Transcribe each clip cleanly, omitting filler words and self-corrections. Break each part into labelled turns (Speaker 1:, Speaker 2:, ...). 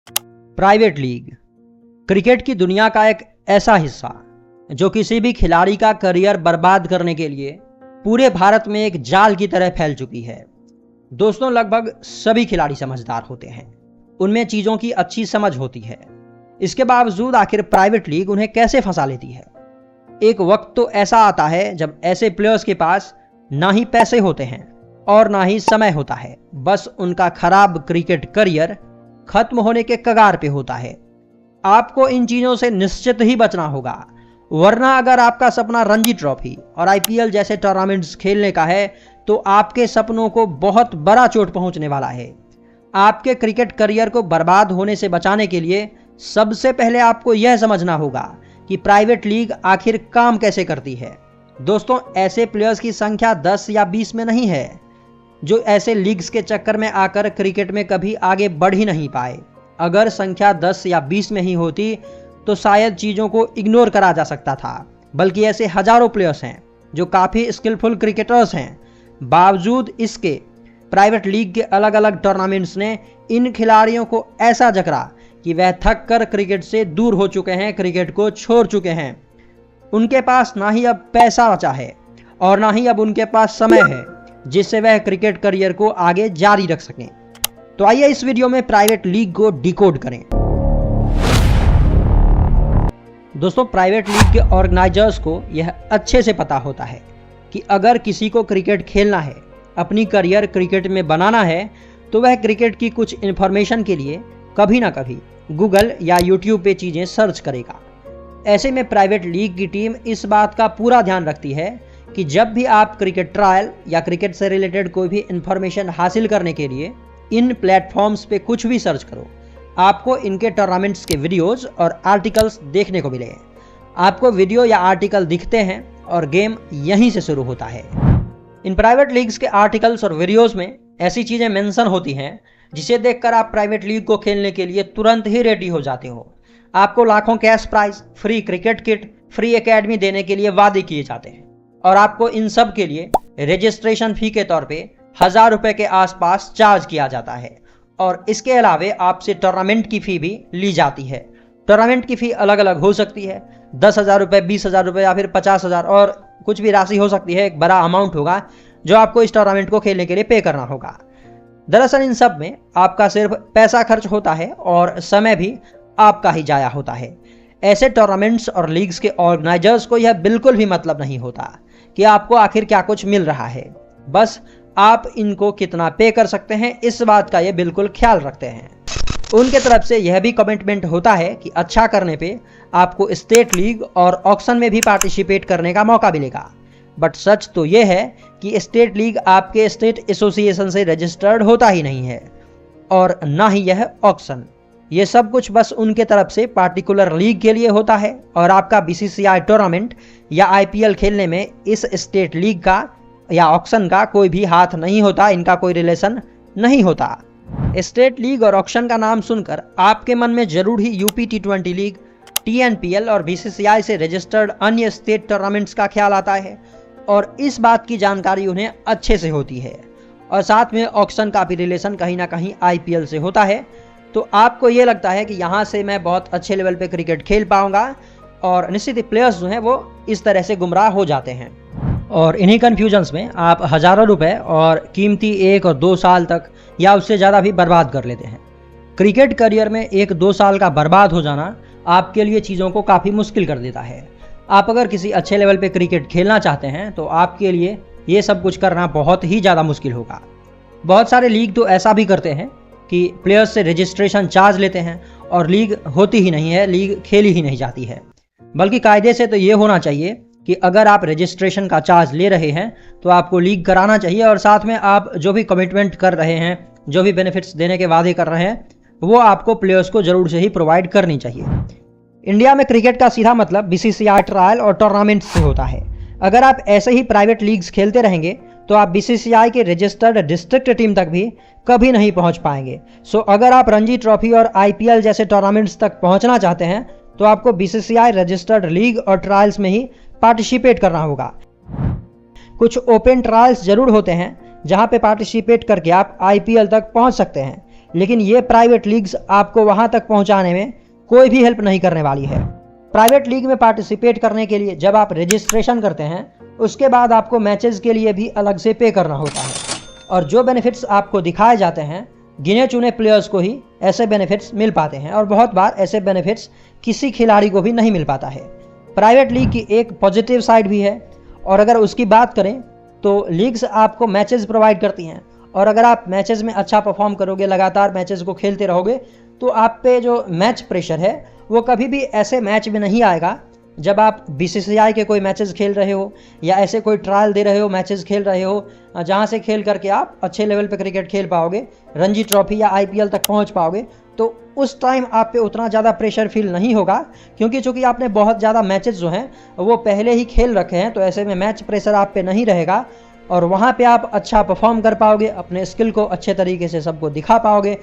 Speaker 1: Private league cricket की दुनिया का एक ऐसा हिस्सा जो किसी भी खिलाड़ी का करियर बर्बाद करने के लिए पूरे भारत में एक जाल की तरह फैल चुकी है। दोस्तों, लगभग सभी खिलाड़ी समझदार होते हैं, उनमें चीजों की अच्छी समझ होती है। इसके बावजूद आखिर प्राइवेट लीग उन्हें कैसे फंसा लेती है? एक वक्त तो ऐसा आता है जब ऐसे प्लेयर्स के पास ना ही पैसे होते हैं और ना ही समय होता है, बस उनका खराब क्रिकेट करियर खत्म होने के कगार पे होता है। आपको इन चीजों से निश्चित ही बचना होगा, वरना अगर आपका सपना रणजी ट्रॉफी और आईपीएल जैसे टूर्नामेंट्स खेलने का है तो आपके सपनों को बहुत बड़ा चोट पहुंचने वाला है। आपके क्रिकेट करियर को बर्बाद होने से बचाने के लिए सबसे पहले आपको यह समझना होगा कि प्राइवेट लीग आखिर काम कैसे करती है। दोस्तों, ऐसे प्लेयर्स की संख्या 10 या 20 में नहीं है जो ऐसे लीग्स के चक्कर में आकर क्रिकेट में कभी आगे बढ़ ही नहीं पाए। अगर संख्या 10 या 20 में ही होती तो शायद चीज़ों को इग्नोर करा जा सकता था, बल्कि ऐसे हजारों प्लेयर्स हैं जो काफ़ी स्किलफुल क्रिकेटर्स हैं। बावजूद इसके प्राइवेट लीग के अलग अलग टूर्नामेंट्स ने इन खिलाड़ियों को ऐसा जकड़ा कि वह थक कर क्रिकेट से दूर हो चुके हैं, क्रिकेट को छोड़ चुके हैं। उनके पास ना ही अब पैसा बचा है और ना ही अब उनके पास समय है जिससे वह क्रिकेट करियर को आगे जारी रख सकें। तो आइए इस वीडियो में प्राइवेट लीग को डिकोड करें। दोस्तों, प्राइवेट लीग के ऑर्गेनाइजर्स को यह अच्छे से पता होता है कि अगर किसी को क्रिकेट खेलना है, अपनी करियर क्रिकेट में बनाना है, तो वह क्रिकेट की कुछ इन्फॉर्मेशन के लिए कभी ना कभी गूगल या यूट्यूब पे चीज़ें सर्च करेगा। ऐसे में प्राइवेट लीग की टीम इस बात का पूरा ध्यान रखती है कि जब भी आप क्रिकेट ट्रायल या क्रिकेट से रिलेटेड कोई भी इंफॉर्मेशन हासिल करने के लिए इन प्लेटफॉर्म्स पे कुछ भी सर्च करो, आपको इनके टूर्नामेंट्स के वीडियोस और आर्टिकल्स देखने को मिले। आपको वीडियो या आर्टिकल दिखते हैं और गेम यहीं से शुरू होता है। इन प्राइवेट लीग्स के आर्टिकल्स और वीडियोस में ऐसी चीज़ें मेंशन होती हैं जिसे देखकर आप प्राइवेट लीग को खेलने के लिए तुरंत ही रेडी हो जाते हो। आपको लाखों cash prize, free cricket kit, free academy देने के लिए वादे किए जाते हैं और आपको इन सब के लिए रजिस्ट्रेशन फी के तौर पे 1000 रुपए के आसपास चार्ज किया जाता है। और इसके अलावे आपसे टूर्नामेंट की फ़ी भी ली जाती है। टूर्नामेंट की फ़ी अलग अलग हो सकती है, 10,000 रुपये, 20,000 रुपये या फिर 50,000 और कुछ भी राशि हो सकती है। एक बड़ा अमाउंट होगा जो आपको इस टूर्नामेंट को खेलने के लिए पे करना होगा। दरअसल इन सब में आपका सिर्फ पैसा खर्च होता है और समय भी आपका ही जाया होता है। ऐसे टूर्नामेंट्स और लीग्स के ऑर्गेनाइजर्स को यह बिल्कुल भी मतलब नहीं होता कि आपको आखिर क्या कुछ मिल रहा है, बस आप इनको कितना पे कर सकते हैं इस बात का ये बिल्कुल ख्याल रखते हैं। उनके तरफ से यह भी कमिटमेंट होता है कि अच्छा करने पे आपको स्टेट लीग और ऑक्शन में भी पार्टिसिपेट करने का मौका मिलेगा। बट सच तो यह है कि स्टेट लीग आपके स्टेट एसोसिएशन से रजिस्टर्ड होता ही नहीं है और ना ही यह ऑक्शन। ये सब कुछ बस उनके तरफ से पार्टिकुलर लीग के लिए होता है और आपका बीसीसीआई टूर्नामेंट या आईपीएल खेलने में इस स्टेट लीग का या ऑक्शन का कोई भी हाथ नहीं होता, इनका कोई रिलेशन नहीं होता। स्टेट लीग और ऑक्शन का नाम सुनकर आपके मन में जरूर ही यूपी टी20 लीग, टीएनपीएल और बीसीसीआई से रजिस्टर्ड अन्य स्टेट टूर्नामेंट्स का ख्याल आता है और इस बात की जानकारी उन्हें अच्छे से होती है और साथ में ऑक्शन का भी रिलेशन कहीं ना कहीं आईपीएल से होता है। तो आपको ये लगता है कि यहाँ से मैं बहुत अच्छे लेवल पे क्रिकेट खेल पाऊंगा और निश्चित ही प्लेयर्स जो हैं वो इस तरह से गुमराह हो जाते हैं और इन्हीं कन्फ्यूजन्स में आप हज़ारों रुपए और कीमती 1 और 2 साल तक या उससे ज़्यादा भी बर्बाद कर लेते हैं। क्रिकेट करियर में 1-2 साल का बर्बाद हो जाना आपके लिए चीज़ों को काफ़ी मुश्किल कर देता है। आप अगर किसी अच्छे लेवल पे क्रिकेट खेलना चाहते हैं तो आपके लिए ये सब कुछ करना बहुत ही ज़्यादा मुश्किल होगा। बहुत सारे लीग तो ऐसा भी करते हैं कि प्लेयर्स से रजिस्ट्रेशन चार्ज लेते हैं और लीग होती ही नहीं है, लीग खेली ही नहीं जाती है। बल्कि कायदे से तो ये होना चाहिए कि अगर आप रजिस्ट्रेशन का चार्ज ले रहे हैं तो आपको लीग कराना चाहिए और साथ में आप जो भी कमिटमेंट कर रहे हैं, जो भी बेनिफिट्स देने के वादे कर रहे हैं, वो आपको प्लेयर्स को जरूर से ही प्रोवाइड करनी चाहिए। इंडिया में क्रिकेट का सीधा मतलब बीसीसीआई ट्रायल और टूर्नामेंट से होता है। अगर आप ऐसे ही प्राइवेट लीग्स खेलते रहेंगे तो आप बीसीसीआई के रजिस्टर्ड डिस्ट्रिक्ट टीम तक भी कभी नहीं पहुंच पाएंगे। सो अगर आप रणजी ट्रॉफी और आईपीएल जैसे टूर्नामेंट्स तक पहुंचना चाहते हैं तो आपको बीसीसीआई रजिस्टर्ड लीग और ट्रायल्स में ही पार्टिसिपेट करना होगा। कुछ ओपन ट्रायल्स जरूर होते हैं जहां पे पार्टिसिपेट करके आप आईपीएल तक पहुंच सकते हैं, लेकिन ये प्राइवेट लीग्स आपको वहाँ तक पहुँचाने में कोई भी हेल्प नहीं करने वाली है। प्राइवेट लीग में पार्टिसिपेट करने के लिए जब आप रजिस्ट्रेशन करते हैं उसके बाद आपको मैचेस के लिए भी अलग से पे करना होता है, और जो बेनिफिट्स आपको दिखाए जाते हैं गिने चुने प्लेयर्स को ही ऐसे बेनिफिट्स मिल पाते हैं, और बहुत बार ऐसे बेनिफिट्स किसी खिलाड़ी को भी नहीं मिल पाता है। प्राइवेट लीग की एक पॉजिटिव साइड भी है, और अगर उसकी बात करें तो लीग्स आपको मैचेस प्रोवाइड करती हैं, और अगर आप मैचेस में अच्छा परफॉर्म करोगे, लगातार मैचेस को खेलते रहोगे, तो आप पे जो मैच प्रेशर है वो कभी भी ऐसे मैच में नहीं आएगा जब आप बीसीसीआई के कोई मैचेस खेल रहे हो या ऐसे कोई ट्रायल दे रहे हो, मैचेस खेल रहे हो जहां से खेल करके आप अच्छे लेवल पे क्रिकेट खेल पाओगे, रणजी ट्रॉफी या आईपीएल तक पहुंच पाओगे। तो उस टाइम आप पे उतना ज़्यादा प्रेशर फील नहीं होगा, क्योंकि चूंकि आपने बहुत ज़्यादा मैचेस जो हैं वो पहले ही खेल रखे हैं, तो ऐसे में मैच प्रेशर आप पे नहीं रहेगा, और वहाँ पे आप अच्छा परफॉर्म कर पाओगे, अपने स्किल को अच्छे तरीके से सबको दिखा पाओगे,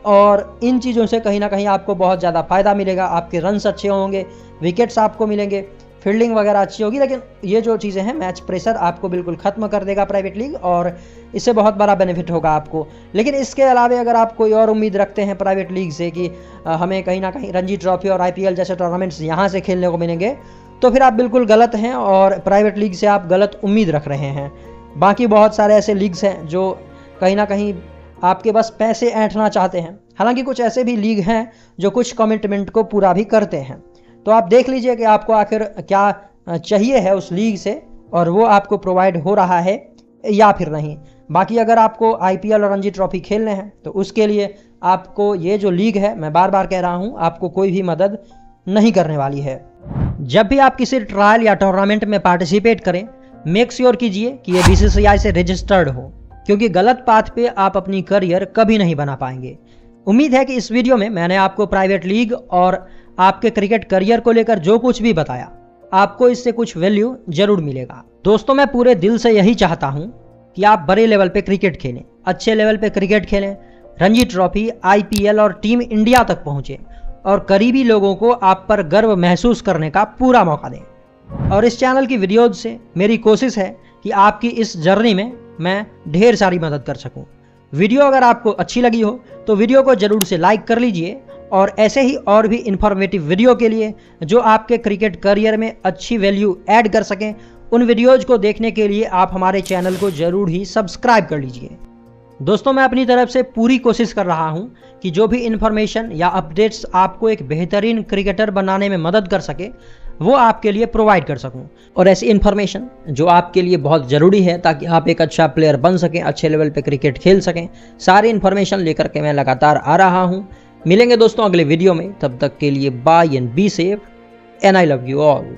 Speaker 1: और इन चीज़ों से कहीं ना कहीं आपको बहुत ज़्यादा फ़ायदा मिलेगा। आपके रन्स अच्छे होंगे, विकेट्स आपको मिलेंगे, फील्डिंग वगैरह अच्छी होगी। लेकिन ये जो चीज़ें हैं, मैच प्रेशर आपको बिल्कुल ख़त्म कर देगा प्राइवेट लीग, और इससे बहुत बड़ा बेनिफिट होगा आपको। लेकिन इसके अलावा अगर आप कोई और उम्मीद रखते हैं प्राइवेट लीग से कि हमें कहीं ना कहीं रणजी ट्रॉफी और आईपीएल जैसे टूर्नामेंट्स यहाँ से खेलने को मिलेंगे, तो फिर आप बिल्कुल गलत हैं, और प्राइवेट लीग से आप गलत उम्मीद रख रहे हैं। बाकी बहुत सारे ऐसे लीग्स हैं जो कहीं ना कहीं आपके बस पैसे ऐंठना चाहते हैं। हालांकि कुछ ऐसे भी लीग हैं जो कुछ कमिटमेंट को पूरा भी करते हैं। तो आप देख लीजिए कि आपको आखिर क्या चाहिए है उस लीग से, और वो आपको प्रोवाइड हो रहा है या फिर नहीं। बाकी अगर आपको आईपीएल और रणजी ट्रॉफी खेलने हैं तो उसके लिए आपको ये जो लीग है, मैं बार बार कह रहा हूँ, आपको कोई भी मदद नहीं करने वाली है। जब भी आप किसी ट्रायल या टूर्नामेंट में पार्टिसिपेट करें, मेक श्योर कीजिए कि ये बीसीसीआई से रजिस्टर्ड हो, क्योंकि गलत पाथ पे आप अपनी करियर कभी नहीं बना पाएंगे। उम्मीद है कि इस वीडियो में मैंने आपको प्राइवेट लीग और आपके क्रिकेट करियर को लेकर जो कुछ भी बताया, आपको इससे कुछ वैल्यू जरूर मिलेगा। दोस्तों, मैं पूरे दिल से यही चाहता हूं कि आप बड़े लेवल पे क्रिकेट खेलें, अच्छे लेवल पे क्रिकेट खेलें, रणजी ट्रॉफी, आईपीएल और टीम इंडिया तक पहुंचे, और करीबी लोगों को आप पर गर्व महसूस करने का पूरा मौका दें। और इस चैनल की वीडियोज से मेरी कोशिश है कि आपकी इस जर्नी में मैं ढेर सारी मदद कर सकूं। वीडियो अगर आपको अच्छी लगी हो तो वीडियो को जरूर से लाइक कर लीजिए, और ऐसे ही और भी इंफॉर्मेटिव वीडियो के लिए जो आपके क्रिकेट करियर में अच्छी वैल्यू ऐड कर सकें, उन वीडियोज को देखने के लिए आप हमारे चैनल को जरूर ही सब्सक्राइब कर लीजिए। दोस्तों, मैं अपनी तरफ से पूरी कोशिश कर रहा हूं कि जो भी इन्फॉर्मेशन या अपडेट्स आपको एक बेहतरीन क्रिकेटर बनाने में मदद कर सके, वो आपके लिए प्रोवाइड कर सकूं, और ऐसी इन्फॉर्मेशन जो आपके लिए बहुत ज़रूरी है ताकि आप एक अच्छा प्लेयर बन सकें, अच्छे लेवल पे क्रिकेट खेल सकें, सारी इन्फॉर्मेशन लेकर के मैं लगातार आ रहा हूं। मिलेंगे दोस्तों अगले वीडियो में, तब तक के लिए bye and be safe, and I love you all.